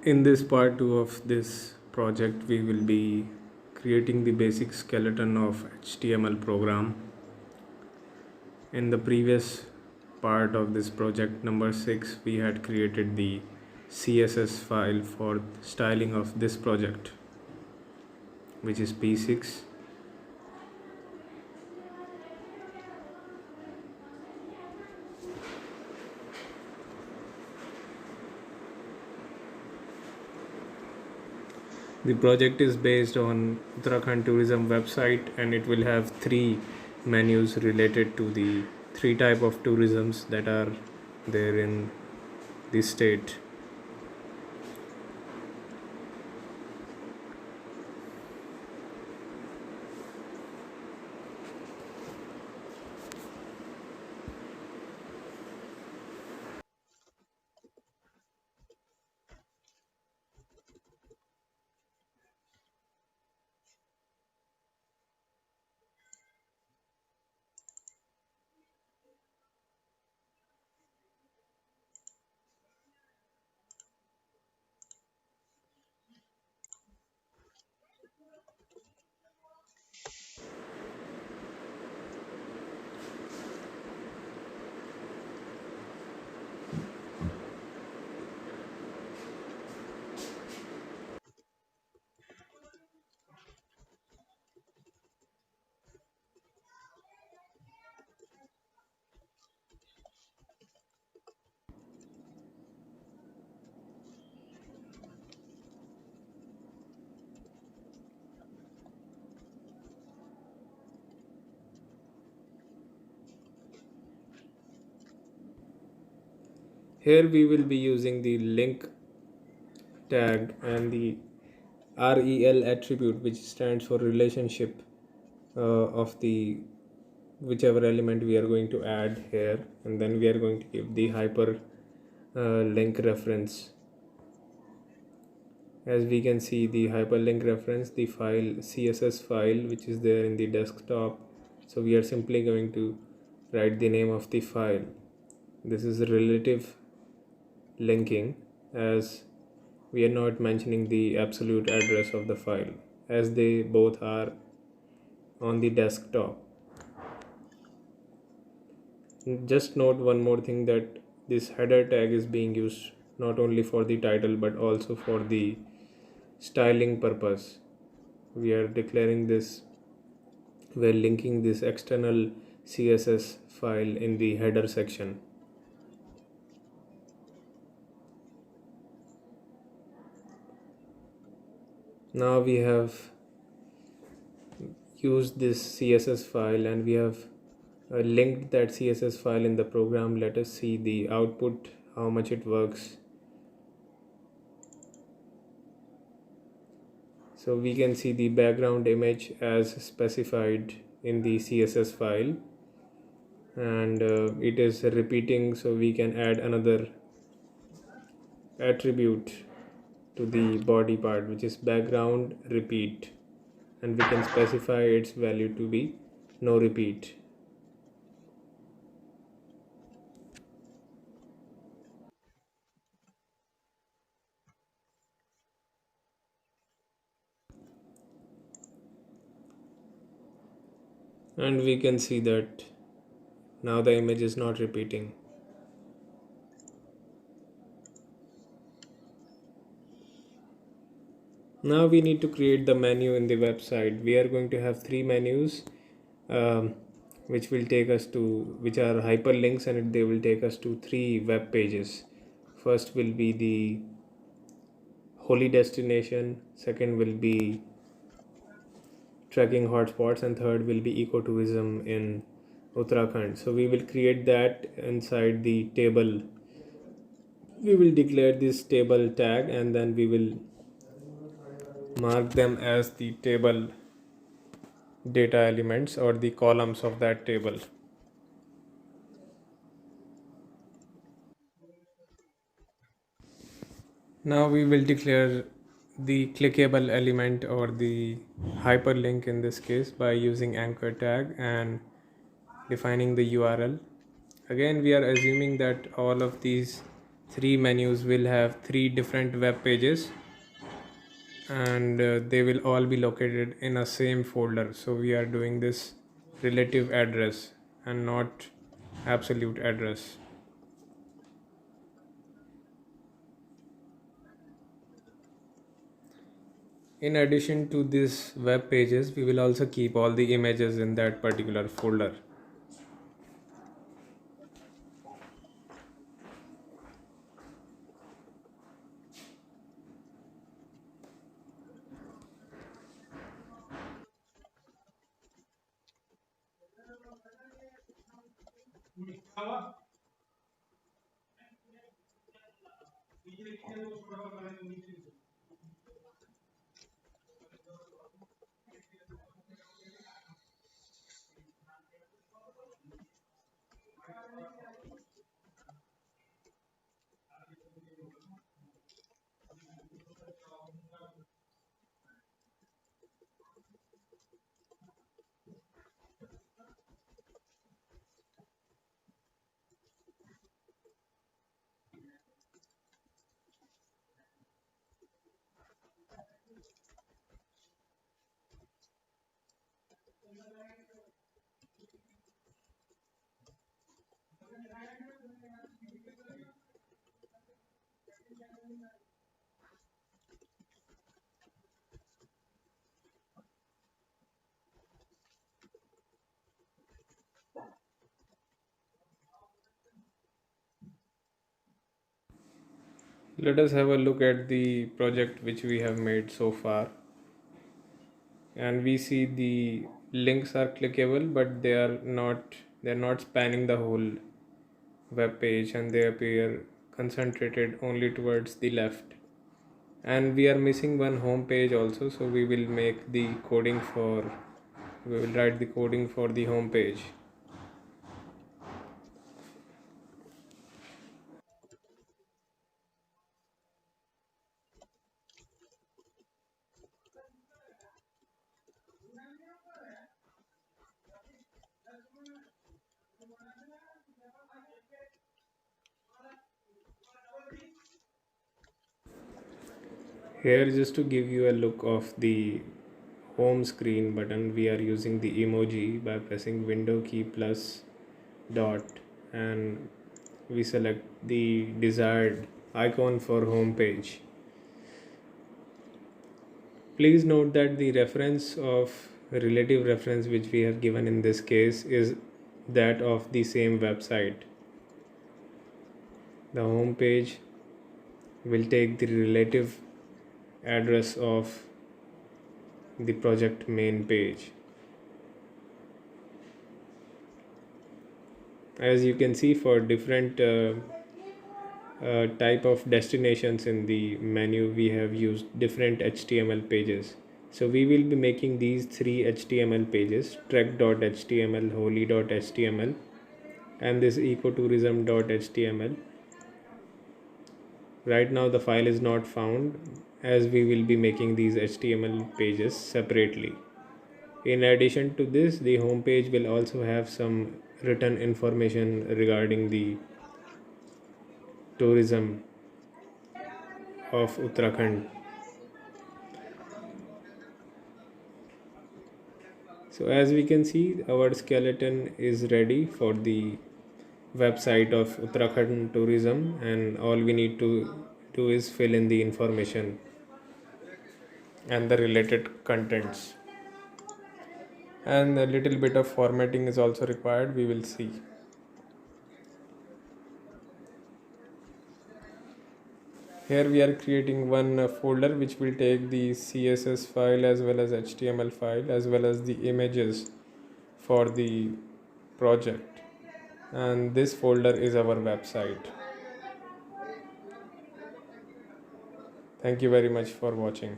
In this part 2 of this project, we will be creating the basic skeleton of HTML program. In the previous part of this project number 6, we had created the CSS file for styling of this project, which is P6. The project is based on Uttarakhand Tourism website, and it will have three menus related to the three type of tourisms that are there in the state. Here we will be using the link tag and the rel attribute, which stands for relationship of the whichever element we are going to add here, and then we are going to give the hyper link reference. As we can see, the hyperlink reference, the file CSS file which is there in the desktop. So we are simply going to write the name of the file. This is relative linking, as we are not mentioning the absolute address of the file, as they both are on the desktop. Just note one more thing, that this header tag is being used not only for the title but also for the styling purpose. We are declaring this, we're linking this external CSS file in the header section. Now we have used this CSS file and we have linked that CSS file in the program. Let us see the output, how much it works. So we can see the background image as specified in the CSS file, and it is repeating, so we can add another attribute to the body part, which is background repeat, and we can specify its value to be no repeat. And we can see that now the image is not repeating. Now we need to create the menu in the website. We are going to have three menus, um, which will take us to, which are hyperlinks, and they will take us to three web pages. First will be the holy destination, second will be tracking hotspots, and third will be ecotourism in Uttarakhand. So we will create that inside the table. We will declare this table tag, and then we will mark them as the table data elements or the columns of that table. Now we will declare the clickable element or the hyperlink in this case by using anchor tag and defining the URL. Again, we are assuming that all of these three menus will have three different web pages, and they will all be located in a same folder. So we are doing this relative address and not absolute address. In addition to these web pages, we will also keep all the images in that particular folder. Let us have a look at the project which we have made so far, and we see the links are clickable, but they're not spanning the whole web page, and they appear concentrated only towards the left. And we are missing one home page also, so we will write the coding for the home page. Here, just to give you a look of the home screen button, we are using the emoji by pressing window key plus dot, and we select the desired icon for home page. Please note that the reference of relative reference which we have given in this case is that of the same website. The home page will take the relative address of the project main page. As you can see, for different type of destinations in the menu, we have used different HTML pages. So we will be making these three HTML pages: trek.html, holy.html, and this ecotourism.html. Right now the file is not found, as we will be making these HTML pages separately. In addition to this, the home page will also have some written information regarding the tourism of Uttarakhand. So as we can see, our skeleton is ready for the website of Uttarakhand tourism, and all we need to do is fill in the information and the related contents, and a little bit of formatting is also required, we will see. Here we are creating one folder which will take the CSS file as well as HTML file as well as the images for the project, and this folder is our website. Thank you very much for watching.